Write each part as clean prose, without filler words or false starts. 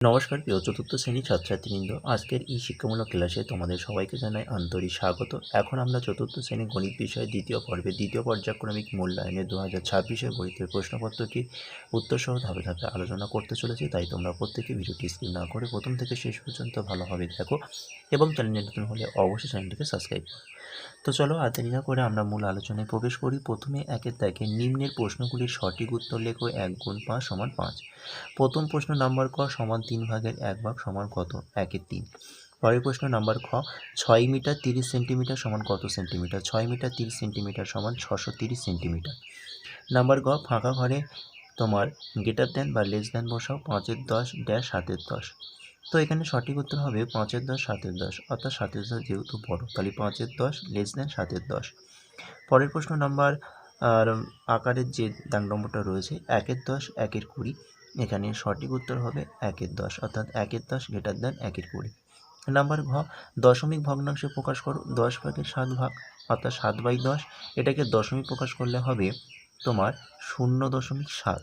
নমস্কার প্রিয় চতুর্থ শ্রেণীর ছাত্রছাত্রীবৃন্দ, আজকের এই শিক্ষামূলক ক্লাসে তোমাদের সবাইকে জানাই আন্তরিক স্বাগত। এখন আমরা চতুর্থ শ্রেণী গণিত বিষয়ের দ্বিতীয় পর্বে দ্বিতীয় পর্যায়ক্রমিক মূল্যায়নের 2026-এর গণিতের প্রশ্নপত্রটির উত্তরসহ ধাপে ধাপে আলোচনা করতে চলেছি। তাই তোমরা প্রত্যেকে ভিডিওটি স্কিপ না করে প্রথম থেকে শেষ পর্যন্ত ভালোভাবে দেখো এবং চ্যানেলে নতুন হলে অবশ্যই চ্যানেলটিকে সাবস্ক্রাইব করো। তো চলো আর দেরি না করে আমরা মূল আলোচনায় প্রবেশ করি। প্রথমে একের দাগে নিম্নের প্রশ্নগুলির সঠিক উত্তর লেখো। 1 গুণ 5 সমান 5। প্রথম প্রশ্ন নাম্বার ক সমান 3 ভাগের 1 ভাগ সমান কত? 1-এর 3। পরের প্রশ্ন নাম্বার খ 6 মিটার 30 সেন্টিমিটার সমান কত সেন্টিমিটার? 6 মিটার 30 সেন্টিমিটার সমান 630 সেন্টিমিটার। নাম্বার গ ফাঁকা ঘরে তোমার গ্রেটার দেন বা লেস দেন বসাও। 5-এর 10 ড্যাশ 7-এর 10। তো এখানে সঠিক উত্তর হবে 5-এর 10 7-এর 10, অর্থাৎ 7-এর 10 যেহেতু বড়, তাহলে 5-এর 10 লেস দেন 7-এর 10। পরের প্রশ্ন নাম্বার আকারের যে দাগ নম্বরটা রয়েছে 1-এর 10 1-এর 20, এখানে সঠিক উত্তর হবে 1-এর 10, অর্থাৎ 1-এর 10 গ্রেটার দেন 1-এর 20। নাম্বার ঘ দশমিক ভগ্নাংশে প্রকাশ করো। 10 ভাগের 7 ভাগ, অর্থাৎ 7/10, এটাকে দশমিক প্রকাশ করলে হবে তোমার 0.7।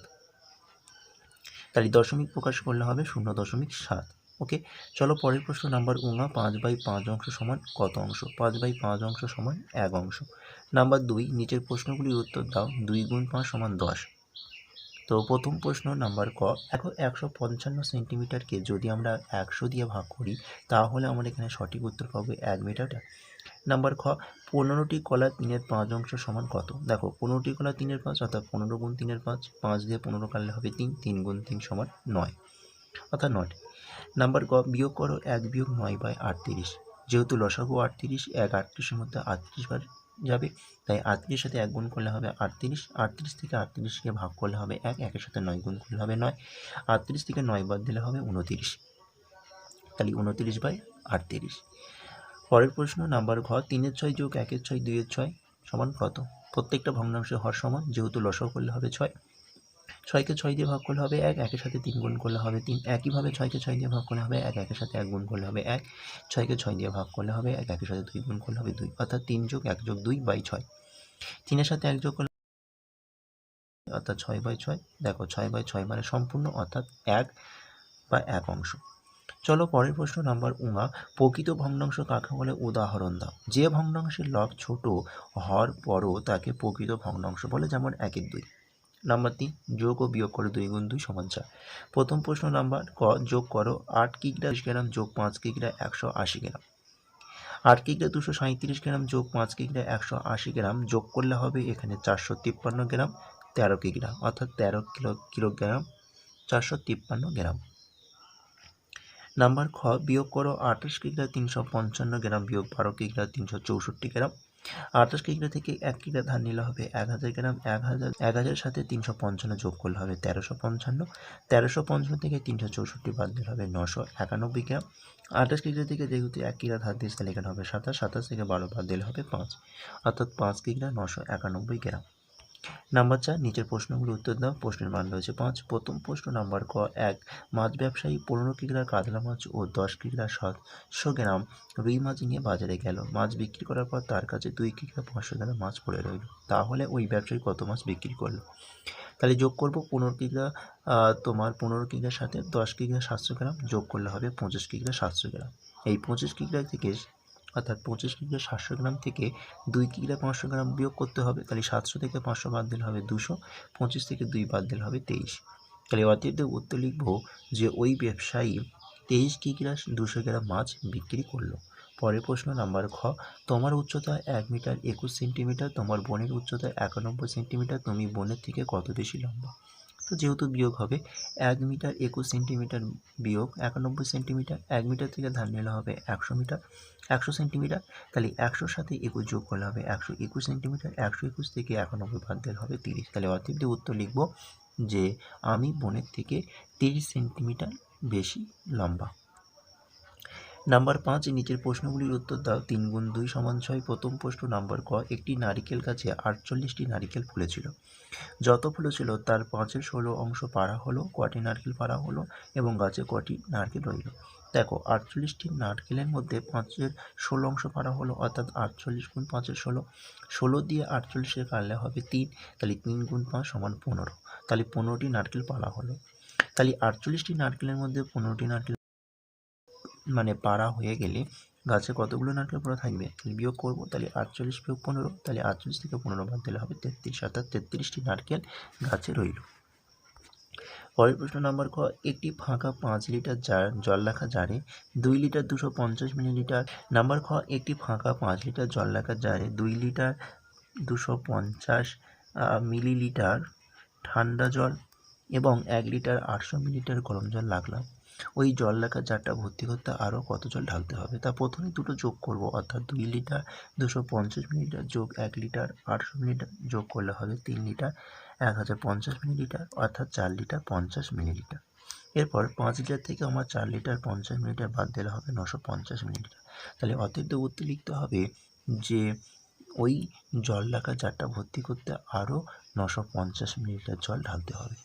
তাহলে দশমিক প্রকাশ করলে হবে 0.7। ওকে, চলো পরের প্রশ্ন নাম্বার 5/5 অংশ সমান কত অংশ? 5/5 অংশ সমান 1 অংশ। নাম্বার 2 নিচের প্রশ্নগুলির উত্তর দাও। 2 গুণ 5 সমান 10। তো প্রথম প্রশ্ন নাম্বার ক 155 সেন্টিমিটারকে যদি আমরা 100 দিয়ে ভাগ করি তাহলে আমরা এখানে সঠিক উত্তর পাবো 1 মিটার। নাম্বার খ 15টি কলা 3-এর 5 অংশ সমান কত? দেখো 15টি কলা 3-এর 5, অর্থাৎ 15 গুণ 3-এর 5, 5 দিয়ে 15 কাটলে হবে 3, 3 গুণ 3 সমান 9, অর্থাৎ 9। নাম্বার গ বিয়োগ করো 1 বিয়োগ 9/38। যেহেতু লসাগু 38, 1 38-এর মধ্যে 38 বার যাবে, তাই 38-এর সাথে 1 গুণ করলে হবে 38, 38 থেকে 38কে ভাগ করলে হবে 1, 1-এর সাথে 9 গুণ করলে হবে 9, 38 থেকে 9 বাদ দিলে হবে 29, তাহলে 29/38। পরের প্রশ্ন নাম্বার ঘ 3-এর 6 যোগ 1-এর 6 2-এর 6 সমান কত? প্রত্যেকটা ভগ্নাংশের হর সমান, যেহেতু লসাগু করলে হবে 6, 6কে 6 দিয়ে ভাগ করলে হবে 1, 1-এর সাথে 3 গুণ করলে হবে 3, একইভাবে 6কে 6 দিয়ে ভাগ করলে হবে 1, 1-এর সাথে 1 গুণ করলে হবে 1, 6কে 6 দিয়ে ভাগ করলে হবে 1, 1-এর সাথে 2 গুণ করলে হবে 2, অর্থাৎ 3 যোগ 1 যোগ 2/6। 3-এর সাথে 1 যোগ করলে অর্থাৎ 6/6। দেখো 6/6 মানে সম্পূর্ণ, অর্থাৎ 1 অংশ। চলো পরের প্রশ্ন নাম্বার 19 প্রকৃত ভগ্নাংশ কাকে বলে? উদাহরণ দাও। যে ভগ্নাংশের লব ছোট হর বড় তাকে প্রকৃত ভগ্নাংশ বলে, যেমন 1-এর 2। নাম্বার 3 যোগ ও বিয়োগ করো। 2 গুণ 2 সমান 4। প্রথম প্রশ্ন নাম্বার ক যোগ করো 8 কিগ্রা 20 গ্রাম যোগ 5 কিগ্রা 180 গ্রাম। 8 কিগ্রা 237 গ্রাম যোগ 5 কিগ্রা 180 গ্রাম যোগ করলে হবে এখানে 453 গ্রাম 13 কিগ্রা, অর্থাৎ 13 কিলোগ্রাম 453 গ্রাম। নাম্বার খ বিয়োগ করো 28 কিগ্রা 355 গ্রাম বিয়োগ 12 কিগ্রা 364 গ্রাম। 28 কিগ্রা থেকে 1 কিগ্রা ধার নিলে হবে 1000 গ্রাম। 1000 সাথে 355 যোগ করলে হবে 1355। 1355 থেকে 364 বাদ দিলে হবে 991 গ্রাম। 28 কিগ্রা থেকে যেহেতু 1 কিগ্রা ধার দিয়েছে তাহলে এখানে হবে 27, 27 থেকে 12 বাদ দিলে হবে 5, অর্থাৎ 5 কিগ্রা 991 গ্রাম। নাম্বার 4 নিচের প্রশ্নগুলো উত্তর দাও। প্রশ্নের মান রয়েছে 5। প্রথম প্রশ্ন নাম্বার ক 1 মাছ ব্যবসায়ী 15 কিগ্রা কাতলা মাছ ও 10 কিগ্রা 700 গ্রাম রুই মাছ নিয়ে বাজারে গেল। মাছ বিক্রি করার পর তার কাছে 2 কিগ্রা 500 গ্রাম মাছ পড়ে রইল। তাহলে ওই ব্যবসায়ী কত মাছ বিক্রি করলো? তাহলে যোগ করব 15 কিগ্রা তোমার 15 কিগ্রার সাথে 10 কিগ্রা 700 গ্রাম যোগ করলে হবে 25 কিগ্রা 700 গ্রাম। এই 25 কিগ্রা থেকে, অর্থাৎ 25 কিগ্রা 700 গ্রাম থেকে 2 কিগ্রা 500 গ্রাম বিয়োগ করতে হবে। তাহলে 700 থেকে 500 বাদ দিলে হবে 200, 25 থেকে 2 বাদ দিলে হবে 23। তাহলে অতএব উত্তর লিখব যে ওই ব্যবসায়ী 23 কিগ্রা 200 গ্রাম মাছ বিক্রি করলো। পরের প্রশ্ন নাম্বার খ তোমার উচ্চতা 1 মিটার 21 সেন্টিমিটার, তোমার বোনের উচ্চতা 91 সেন্টিমিটার, তুমি বোনের থেকে কত বেশি লম্বা? তো যেহেতু বিয়োগ হবে 1 মিটার 21 সেন্টিমিটার বিয়োগ 91 সেন্টিমিটার, 1 মিটার থেকে ধার নিলে হবে 100 মিটার 100 সেন্টিমিটার, তাহলে 100 সাথে 21 যোগ করলে হবে 121 সেন্টিমিটার, 121 থেকে 91 বাদ দিলে হবে 30। তাহলে অতএব উত্তর লিখব যে আমি বোনের থেকে 30 সেন্টিমিটার বেশি লম্বা। নাম্বার 5 নিচের প্রশ্নগুলির উত্তর দাও। 3 গুণ 2 সমান 6। প্রথম প্রশ্ন নাম্বার ক একটি নারিকেল গাছে 48টি নারিকেল ফুলেছিল। যত ফুলেছিল তার 5-এর 16 অংশ পাড়া হলো। কটি নারকেল পাড়া হলো এবং গাছে কটি নারকেল রইল? দেখো 48টি নারকেলের মধ্যে 5-এর 16 অংশ পাড়া হলো, অর্থাৎ 48 গুণ 5-এর 16, 16 দিয়ে 48-এর কাটলে হবে 3, তাহলে 3 গুণ 5 সমান 15, তাহলে 15টি নারকেল পাড়া হলো। তাহলে 48টি নারকেলের মধ্যে 15টি নারকেল মানে পাড়া হয়ে গেলে গাছে কতগুলো নারকেল পড়া থাকবে? তাহলে বিয়োগ করবো, তাহলে 48 বিয়োগ 15, তাহলে 48 থেকে 15 বাদ দিলে হবে 33, অর্থাৎ 33টি নারকেল গাছে রইল। পরের প্রশ্ন নাম্বার ক, একটি ফাঁকা 5 লিটার জল রাখা জারে 2 লিটার 250 মিলিলিটার। নাম্বার খ, একটি ফাঁকা 5 লিটার জল রাখা জারে 2 লিটার 250 মিলিলিটার ঠান্ডা জল এবং 1 লিটার 800 মিলিলিটার গরম জল লাগলাম। ওই জল রাখা জারটা ভর্তি করতে আরও কত জল ঢালতে হবে? তা প্রথমে দুটো যোগ করব, অর্থাৎ 2 লিটার 250 মিলিলিটার যোগ 1 লিটার 800 মিলিলিটার যোগ করলে হবে 3 লিটার 1050 মিলিলিটার, অর্থাৎ 4 লিটার 50 মিলিলিটার। এরপর 5 লিটার থেকে আমার 4 লিটার 50 মিলিলিটার বাদ দিলে হবে 950 মিলিলিটার। তাহলে অতএব উত্তর লিখতে হবে যে ওই জল রাখা জারটা ভর্তি করতে আরও 950 মিলিলিটার জল ঢালতে হবে।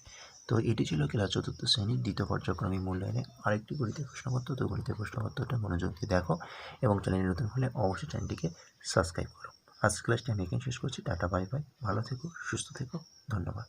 তো এটি ছিল ক্লাস 4th শ্রেণীর দ্বিতীয় পর্যায়ক্রমিক মূল্যায়নে আরেকটি গণিতের প্রশ্নপত্র। তো গণিতের প্রশ্নপত্রটা মনোযোগ দিয়ে দেখো এবং চ্যানেলে নতুন হলে অবশ্যই চ্যানেলটিকে সাবস্ক্রাইব করো। আজকের ক্লাসটি আমি এখানে শেষ করছি। টাটা, বাই বাই, ভালো থেকো, সুস্থ থেকো, ধন্যবাদ।